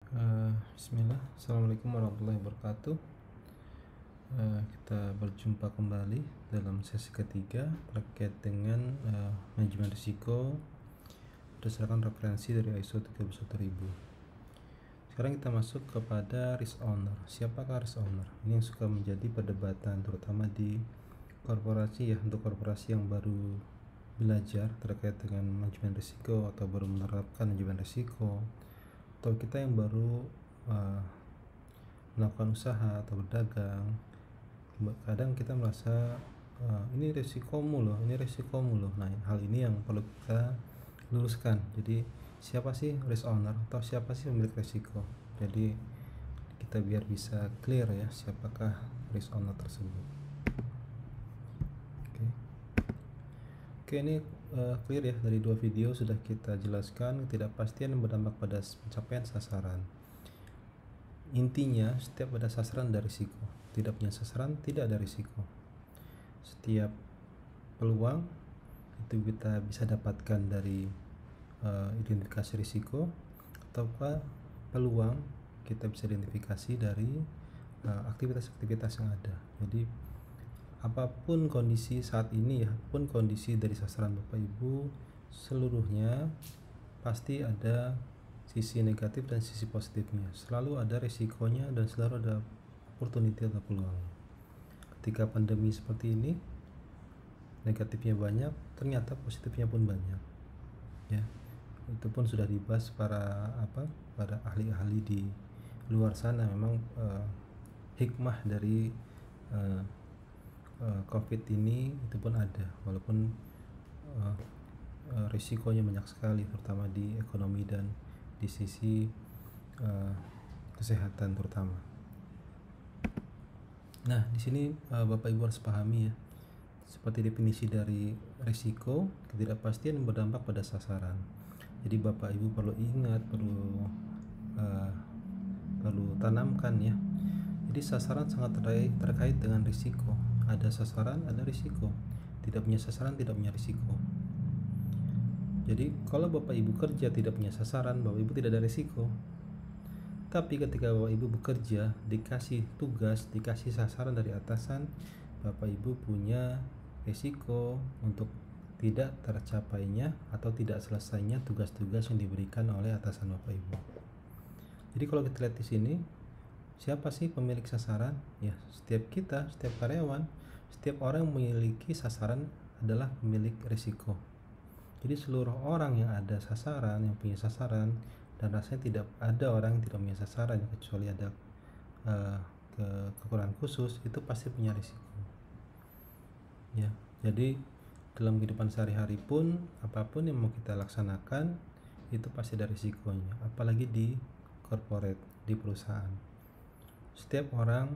Bismillah, Assalamualaikum warahmatullahi wabarakatuh. Kita berjumpa kembali dalam sesi ketiga terkait dengan manajemen risiko berdasarkan referensi dari ISO 31000. Sekarang kita masuk kepada risk owner. Siapakah risk owner? Ini yang suka menjadi perdebatan terutama di korporasi ya, untuk korporasi yang baru belajar terkait dengan manajemen risiko atau baru menerapkan manajemen risiko, atau kita yang baru melakukan usaha atau berdagang. Kadang kita merasa ini resikomu loh, ini resikomu loh. Nah, hal ini yang perlu kita luruskan. Jadi siapa sih risk owner atau siapa sih pemilik risiko? Jadi kita biar bisa clear ya, siapakah risk owner tersebut. Oke, ini clear ya, dari dua video sudah kita jelaskan ketidakpastian yang berdampak pada pencapaian sasaran. Intinya setiap ada sasaran ada risiko, tidak punya sasaran tidak ada risiko. Setiap peluang itu kita bisa dapatkan dari identifikasi risiko, ataukah peluang kita bisa identifikasi dari aktivitas-aktivitas yang ada. Jadi apapun kondisi saat ini ya, apapun kondisi dari sasaran Bapak Ibu, seluruhnya pasti ada sisi negatif dan sisi positifnya. Selalu ada resikonya dan selalu ada opportunity atau peluang. Ketika pandemi seperti ini, negatifnya banyak, ternyata positifnya pun banyak. Ya, itu pun sudah dibahas para ahli-ahli di luar sana. Memang hikmah dari COVID ini itu pun ada, walaupun risikonya banyak sekali, terutama di ekonomi dan di sisi kesehatan terutama. Nah, di sini Bapak Ibu harus pahami ya, seperti definisi dari risiko, ketidakpastian yang berdampak pada sasaran. Jadi Bapak Ibu perlu ingat, perlu tanamkan ya. Jadi sasaran sangat terkait dengan risiko. Ada sasaran, ada risiko. Tidak punya sasaran, tidak punya risiko. Jadi kalau Bapak Ibu kerja tidak punya sasaran, Bapak Ibu tidak ada risiko. Tapi ketika Bapak Ibu bekerja, dikasih tugas, dikasih sasaran dari atasan, Bapak Ibu punya risiko untuk tidak tercapainya atau tidak selesainya tugas-tugas yang diberikan oleh atasan Bapak Ibu. Jadi kalau kita lihat di sini, siapa sih pemilik sasaran? Ya, setiap kita, setiap karyawan, setiap orang yang memiliki sasaran adalah pemilik risiko. Jadi seluruh orang yang ada sasaran, yang punya sasaran, dan rasanya tidak ada orang yang tidak punya sasaran kecuali ada kekurangan khusus, itu pasti punya risiko. Ya, jadi dalam kehidupan sehari-hari pun apapun yang mau kita laksanakan itu pasti ada risikonya, apalagi di corporate, di perusahaan. Setiap orang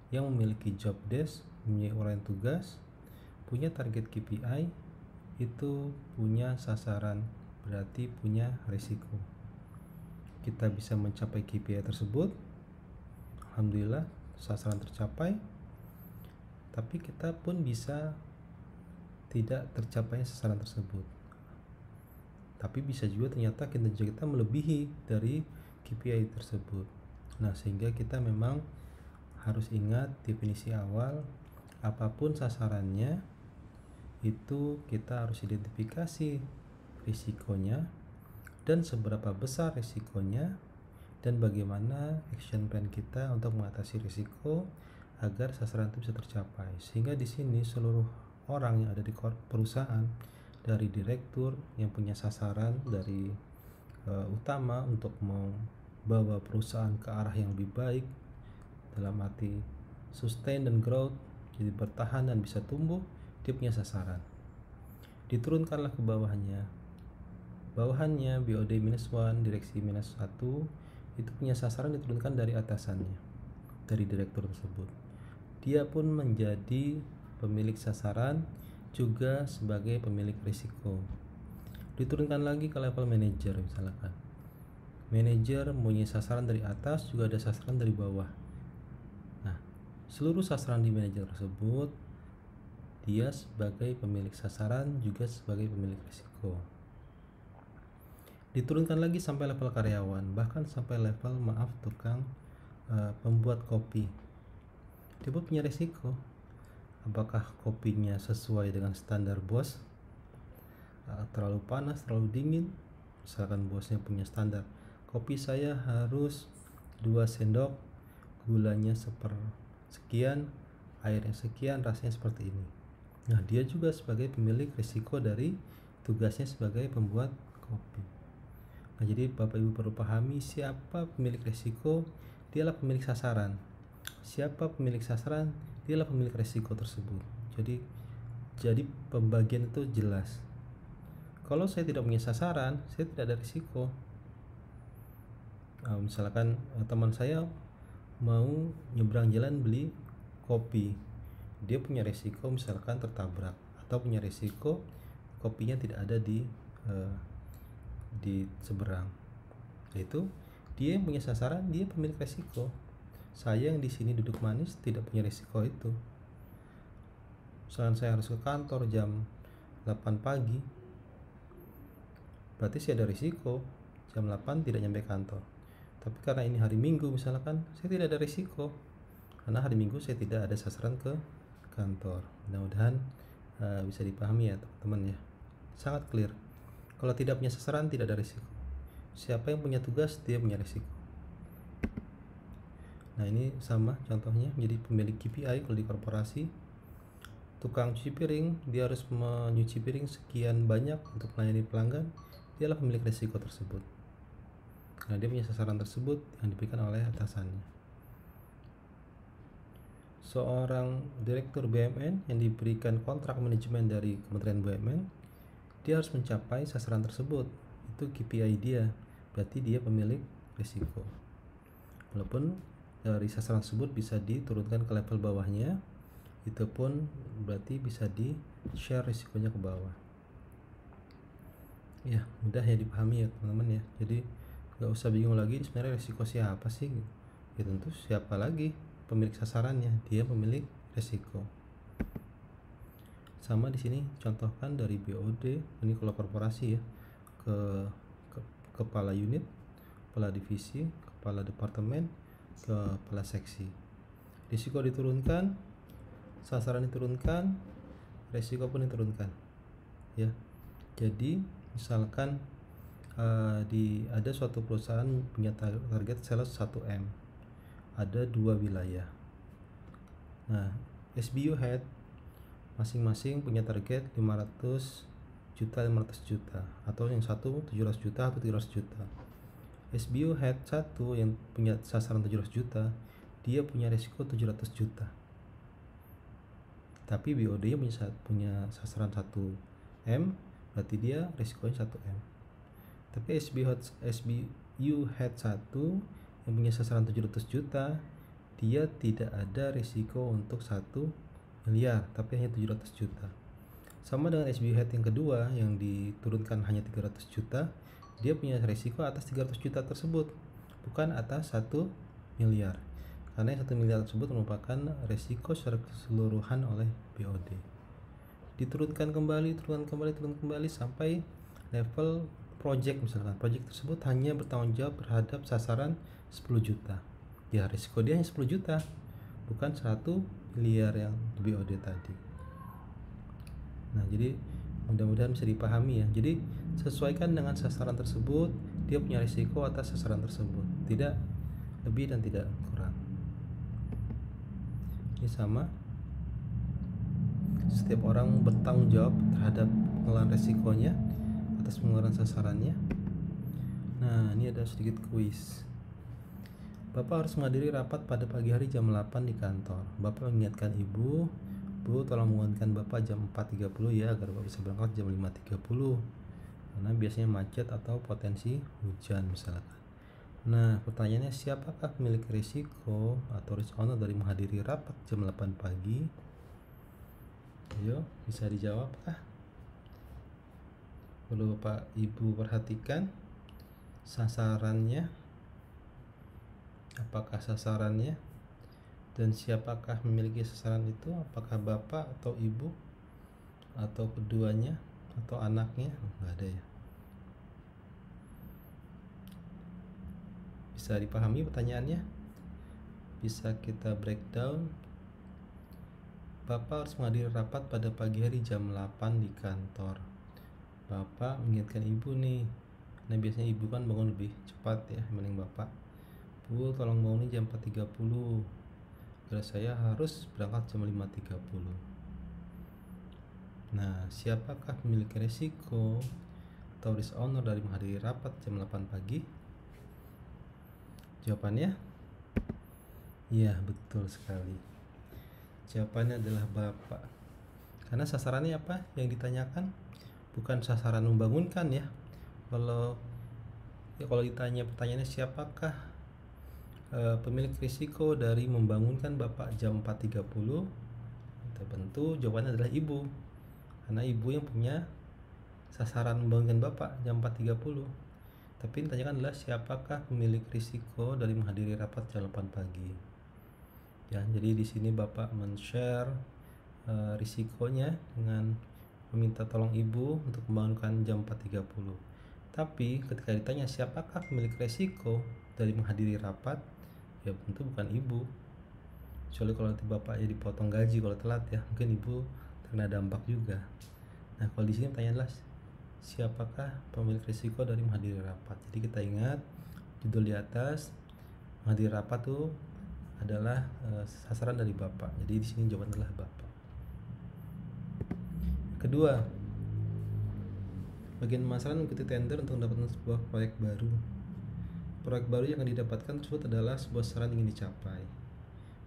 yang memiliki job desk, mempunyai uraian tugas, punya target KPI, itu punya sasaran, berarti punya risiko. Kita bisa mencapai KPI tersebut, alhamdulillah sasaran tercapai, tapi kita pun bisa tidak tercapai sasaran tersebut, tapi bisa juga ternyata kinerja kita melebihi dari KPI tersebut. Nah, sehingga kita memang harus ingat definisi awal, apapun sasarannya itu kita harus identifikasi risikonya dan seberapa besar risikonya, dan bagaimana action plan kita untuk mengatasi risiko agar sasaran itu bisa tercapai. Sehingga di sini seluruh orang yang ada di perusahaan, dari direktur yang punya sasaran dari utama untuk membawa perusahaan ke arah yang lebih baik dalam arti sustain dan growth, jadi bertahan dan bisa tumbuh, dia punya sasaran. Diturunkanlah ke bawahannya BOD -1, direksi -1, itu punya sasaran diturunkan dari atasannya, dari direktur tersebut. Dia pun menjadi pemilik sasaran juga sebagai pemilik risiko. Diturunkan lagi ke level manajer, misalkan manajer mempunyai sasaran dari atas, juga ada sasaran dari bawah. Nah, seluruh sasaran di manajer tersebut, dia sebagai pemilik sasaran juga sebagai pemilik risiko. Diturunkan lagi sampai level karyawan, bahkan sampai level tukang pembuat kopi. Dia pun punya resiko. Apakah kopinya sesuai dengan standar bos? Terlalu panas, terlalu dingin. Misalkan bosnya punya standar, kopi saya harus 2 sendok, gulanya sekian, airnya sekian, rasanya seperti ini. Nah, dia juga sebagai pemilik risiko dari tugasnya sebagai pembuat kopi. Nah, jadi Bapak Ibu perlu pahami, siapa pemilik risiko, dialah pemilik sasaran. Siapa pemilik sasaran, dialah pemilik risiko tersebut. Jadi pembagian itu jelas. Kalau saya tidak punya sasaran, saya tidak ada risiko. Misalkan teman saya mau nyebrang jalan beli kopi, dia punya risiko misalkan tertabrak, atau punya risiko kopinya tidak ada di seberang. Itu dia yang punya sasaran, dia pemilik risiko. Saya yang di sini duduk manis tidak punya risiko itu. Misalkan saya harus ke kantor jam 8 pagi, berarti saya ada risiko jam 8 tidak nyampe kantor. Tapi karena ini hari Minggu misalkan, saya tidak ada risiko karena hari Minggu saya tidak ada sasaran ke kantor. Mudah-mudahan bisa dipahami ya teman-teman ya, sangat clear. Kalau tidak punya sasaran, tidak ada risiko. Siapa yang punya tugas, dia punya risiko. Nah, ini sama contohnya, jadi pemilik KPI kalau di korporasi. Tukang cuci piring, dia harus menyuci piring sekian banyak untuk melayani pelanggan, dialah pemilik risiko tersebut. Nah, dia punya sasaran tersebut yang diberikan oleh atasannya. Seorang direktur BUMN yang diberikan kontrak manajemen dari Kementerian BUMN, dia harus mencapai sasaran tersebut. Itu KPI dia, berarti dia pemilik risiko. Walaupun dari sasaran tersebut bisa diturunkan ke level bawahnya, itu pun berarti bisa di share risikonya ke bawah. Ya, mudah ya dipahami ya teman-teman ya. Jadi nggak usah bingung lagi sebenarnya risiko siapa sih gitu. Ya tentu siapa lagi, pemilik sasarannya, dia pemilik risiko. Sama di sini contohkan dari BOD, ini kalau korporasi ya, ke kepala unit, kepala divisi, kepala departemen, kepala seksi. Risiko diturunkan, sasaran diturunkan, risiko pun diturunkan ya. Jadi misalkan ada suatu perusahaan punya target sales 1M, ada 2 wilayah. Nah, SBU head masing-masing punya target 500 juta, 500 juta, atau yang satu 700 juta atau 300 juta. SBU head 1 yang punya sasaran 700 juta, dia punya risiko 700 juta. Tapi BOD punya sasaran 1M, berarti dia risikonya 1M. Tapi SBU head 1 yang punya sasaran 700 juta, dia tidak ada risiko untuk 1 miliar, tapi hanya 700 juta. Sama dengan SBU head yang kedua yang diturunkan hanya 300 juta, dia punya risiko atas 300 juta tersebut, bukan atas 1 miliar. Karena 1 miliar tersebut merupakan risiko secara keseluruhan oleh BOD. Diturunkan kembali sampai level project. Misalkan project tersebut hanya bertanggung jawab terhadap sasaran 10 juta. Ya, risiko dia hanya 10 juta, bukan 1 miliar yang BOD tadi. Nah, jadi mudah-mudahan bisa dipahami ya. Jadi sesuaikan dengan sasaran tersebut, dia punya risiko atas sasaran tersebut, tidak lebih dan tidak kurang. Ini sama, setiap orang bertanggung jawab terhadap pengelolaan resikonya atas pengeluaran sasarannya. Nah, ini ada sedikit kuis. Bapak harus menghadiri rapat pada pagi hari jam 8 di kantor. Bapak mengingatkan ibu, Bu, tolong menguatkan Bapak jam 4.30 ya, agar Bapak bisa berangkat jam 5.30, karena biasanya macet atau potensi hujan misalkan. Nah, pertanyaannya, siapakah pemilik risiko atau risk owner dari menghadiri rapat jam 8 pagi? Ayo, bisa dijawab kah? Perlu Bapak Ibu perhatikan sasarannya. Apakah sasarannya dan siapakah memiliki sasaran itu? Apakah Bapak atau Ibu atau keduanya atau anaknya? Enggak ada ya. Bisa dipahami pertanyaannya? Bisa kita breakdown. Bapak harus menghadiri rapat pada pagi hari jam 8 di kantor. Bapak mengingatkan ibu nih, nah biasanya ibu kan bangun lebih cepat ya dibanding bapak. Bu, tolong bangunin jam 4.30 karena saya harus berangkat jam 5.30. Nah, siapakah memiliki resiko atau risk owner dari menghadiri rapat jam 8 pagi? Jawabannya? Iya, betul sekali. Jawabannya adalah Bapak. Karena sasarannya apa yang ditanyakan? Bukan sasaran membangunkan ya. Kalau ditanya pertanyaannya siapakah pemilik risiko dari membangunkan Bapak jam 4.30, tentu jawabannya adalah ibu. Karena ibu yang punya sasaran membangunkan Bapak jam 4.30. Tapi yang ditanyakan adalah siapakah pemilik risiko dari menghadiri rapat jam 8 pagi. Ya, jadi di sini Bapak men-share risikonya dengan meminta tolong ibu untuk membangunkan jam 4.30. Tapi ketika ditanya siapakah pemilik risiko dari menghadiri rapat, ya tentu bukan ibu. Kecuali kalau nanti bapaknya dipotong gaji kalau telat ya, mungkin ibu terkena dampak juga. Nah, kalau di sini pertanyaan adalah siapakah pemilik risiko dari menghadiri rapat. Jadi kita ingat judul di atas, menghadiri rapat tuh adalah sasaran dari bapak. Jadi di sini jawaban adalah bapak. Kedua, bagian pemasaran mengikuti tender untuk mendapatkan sebuah proyek baru. Proyek baru yang akan didapatkan tersebut adalah sebuah sasaran yang ingin dicapai.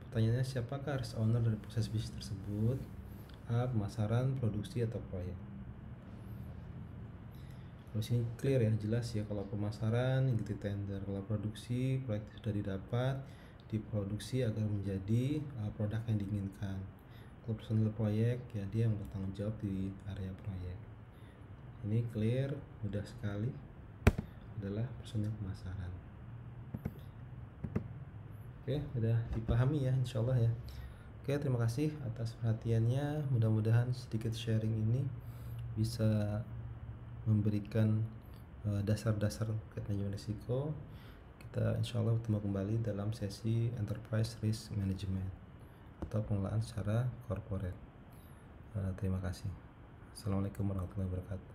Pertanyaannya, siapakah risk owner dari proses bisnis tersebut? A. Pemasaran, produksi, atau proyek. Kalau sini clear ya, jelas ya. Kalau pemasaran mengikuti tender, kalau produksi proyek sudah didapat, diproduksi agar menjadi produk yang diinginkan. Kalau personil proyek ya dia yang bertanggung jawab di area proyek. Ini clear, mudah sekali, adalah personil pemasaran. Oke, udah dipahami ya insyaallah ya. Oke, terima kasih atas perhatiannya. Mudah-mudahan sedikit sharing ini bisa memberikan dasar-dasar terkait manajemen risiko. Kita insyaallah bertemu kembali dalam sesi Enterprise Risk Management atau pengelolaan secara corporate. Terima kasih. Assalamualaikum warahmatullahi wabarakatuh.